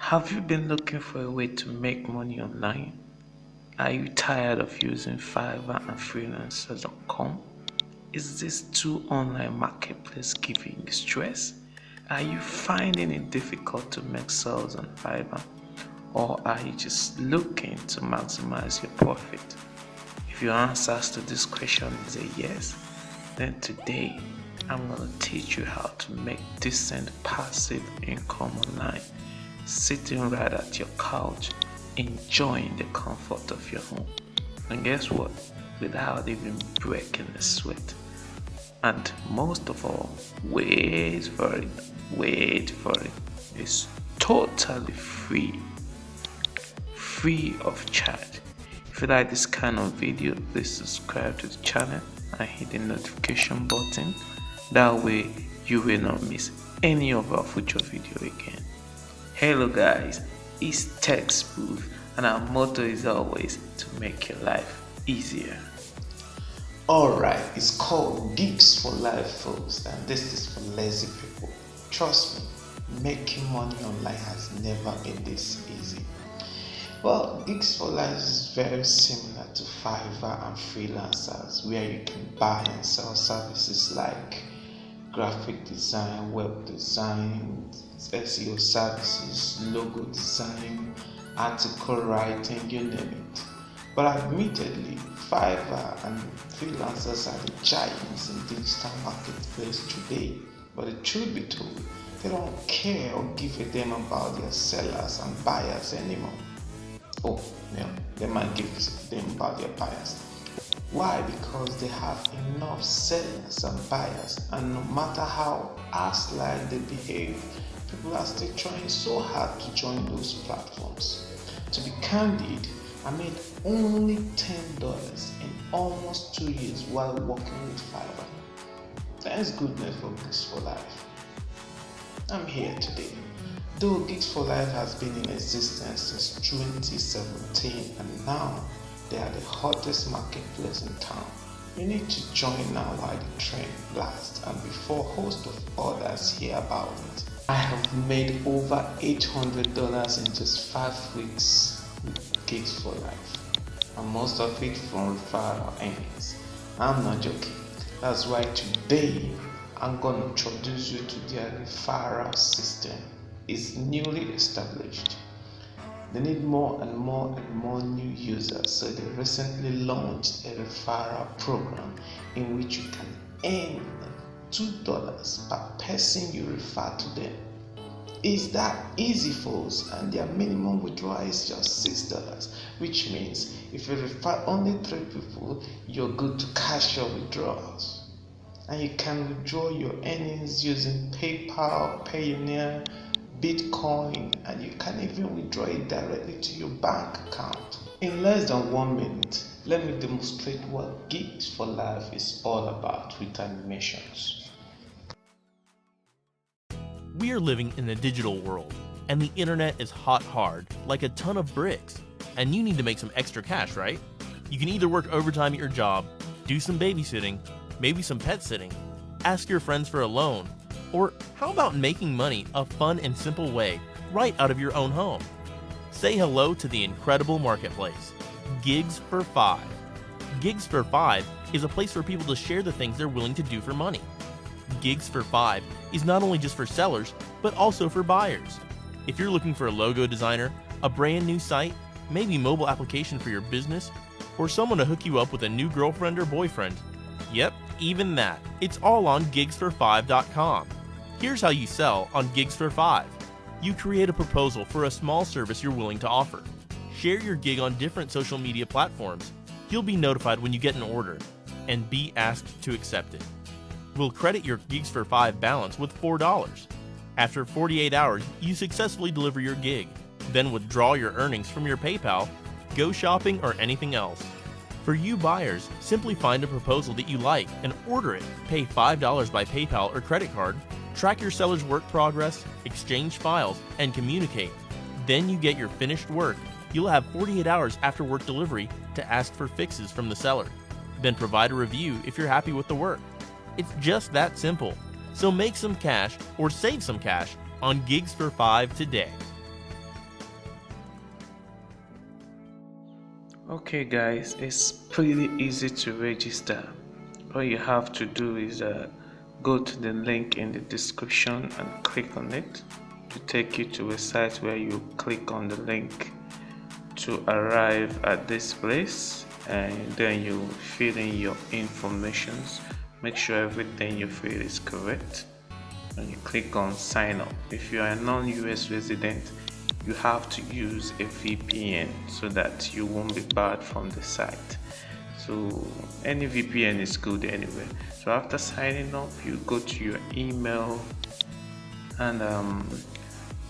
Have you been looking for a way to make money online? Are you tired of using Fiverr and Freelancer.com? Is this two online marketplace giving you stress? Are you finding it difficult to make sales on Fiverr? Or are you just looking to maximize your profit? If your answers to this question is a yes, then today I'm going to teach you how to make decent passive income online, sitting right at your couch, enjoying the comfort of your home. And guess what? Without even breaking a sweat. And most of all, wait for it. It's totally free of charge. If you like this kind of video, please subscribe to the channel and hit the notification button. That way you will not miss any of our future video again. Hello guys, it's Tech Spoof, and our motto is always to make your life easier. Alright, it's called Gigs for Life, folks, and this is for lazy people. Trust me, making money online has never been this easy. Well, Gigs for Life is very similar to Fiverr and Freelancers, where you can buy and sell services like graphic design, web design, SEO services, logo design, article writing, you name it. But admittedly, Fiverr and Freelancers are the giants in digital marketplace today. But the truth be told, they don't care or give a damn about their sellers and buyers anymore. Oh, no, they might give a damn about their buyers. Why? Because they have enough sellers and buyers, and no matter how ass-like they behave, people are still trying so hard to join those platforms. To be candid, I made only $10 in almost 2 years while working with Fiverr. Thanks goodness for Gigs for Life. I'm here today. Though Gigs for Life has been in existence since 2017, and now they are the hottest marketplace in town. You need to join now while the trend lasts and before a host of others hear about it. I have made over $800 in just 5 weeks with Gigs for Life, and most of it from referral earnings. I'm not joking. That's why today I'm going to introduce you to their referral system. It's newly established. They need more and more new users, so they recently launched a referral program in which you can earn $2 per person you refer to them. It's that easy, folks, and their minimum withdrawal is just $6, which means if you refer only 3 people, you're good to cash your withdrawals. And you can withdraw your earnings using PayPal, Payoneer, Bitcoin, and you can even withdraw it directly to your bank account. In less than 1 minute, let me demonstrate what Gigs for Life is all about with animations. We are living in a digital world, and the internet is hard, like a ton of bricks. And you need to make some extra cash, right? You can either work overtime at your job, do some babysitting, maybe some pet sitting, ask your friends for a loan, or how about making money a fun and simple way right out of your own home? Say hello to the incredible marketplace, Gigs for 5. Gigs for 5 is a place for people to share the things they're willing to do for money. Gigs for 5 is not only just for sellers, but also for buyers. If you're looking for a logo designer, a brand new site, maybe mobile application for your business, or someone to hook you up with a new girlfriend or boyfriend, yep, even that. It's all on gigsfor5.com. Here's how you sell on Gigs for 5. You create a proposal for a small service you're willing to offer. Share your gig on different social media platforms. You'll be notified when you get an order and be asked to accept it. We'll credit your Gigs for 5 balance with $4. After 48 hours, you successfully deliver your gig. Then withdraw your earnings from your PayPal, go shopping, or anything else. For you buyers, simply find a proposal that you like and order it. Pay $5 by PayPal or credit card, track your seller's work progress, exchange files, and communicate. Then you get your finished work. You'll have 48 hours after work delivery to ask for fixes from the seller. Then provide a review if you're happy with the work. It's just that simple. So make some cash or save some cash on Gigs for 5 today. Okay guys, it's pretty easy to register. All you have to do is go to the link in the description and click on it to take you to a site where you click on the link to arrive at this place, and then you fill in your informations. Make sure everything you fill is correct and you click on sign up. If you are a non-US resident, you have to use a VPN so that you won't be barred from the site. So any VPN is good anyway. So after signing up, you go to your email and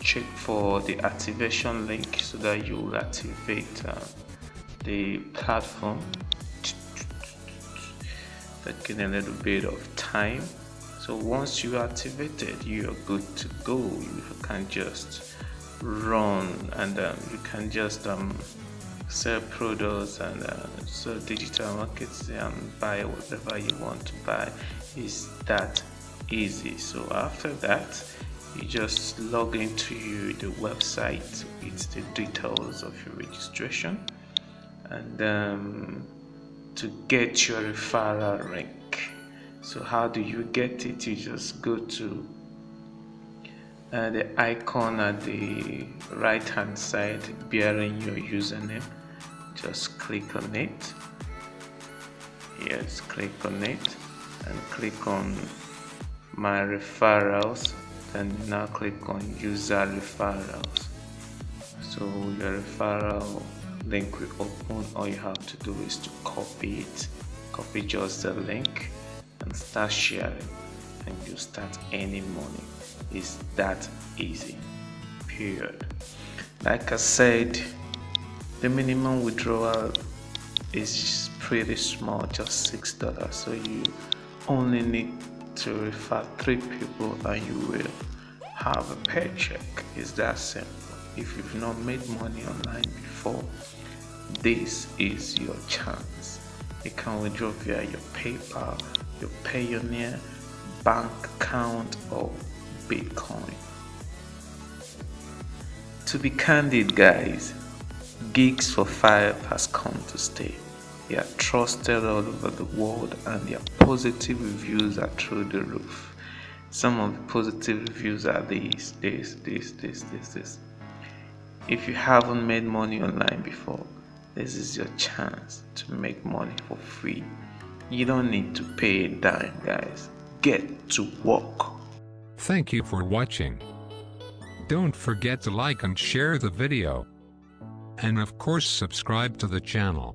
check for the activation link so that you will activate the platform. Taking a little bit of time. So once you activate it, you are good to go. You can just run and you can just sell products and sell digital markets and buy whatever you want to buy. Is that easy? So after that, you just log into the website with the details of your registration, and to get your referral link. So how do you get it? You just go to the icon at the right hand side bearing your username. Just click on it. Yes, click on it and click on my referrals. Then now click on user referrals. So your referral link will open. All you have to do is to copy it. Copy just the link and start sharing, and you start earning money. It's that easy, period. Like I said, the minimum withdrawal is pretty small, just $6. So you only need to refer 3 people and you will have a paycheck. It's that simple. If you've not made money online before, this is your chance. You can withdraw via your PayPal, your Payoneer, bank account, or Bitcoin. To be candid, guys, gigs for Fiverr has come to stay. They are trusted all over the world and their positive reviews are through the roof. Some of the positive reviews are this. If you haven't made money online before, this is your chance to make money for free. You don't need to pay a dime, guys. Get to work. Thank you for watching. Don't forget to like and share the video. And of course subscribe to the channel.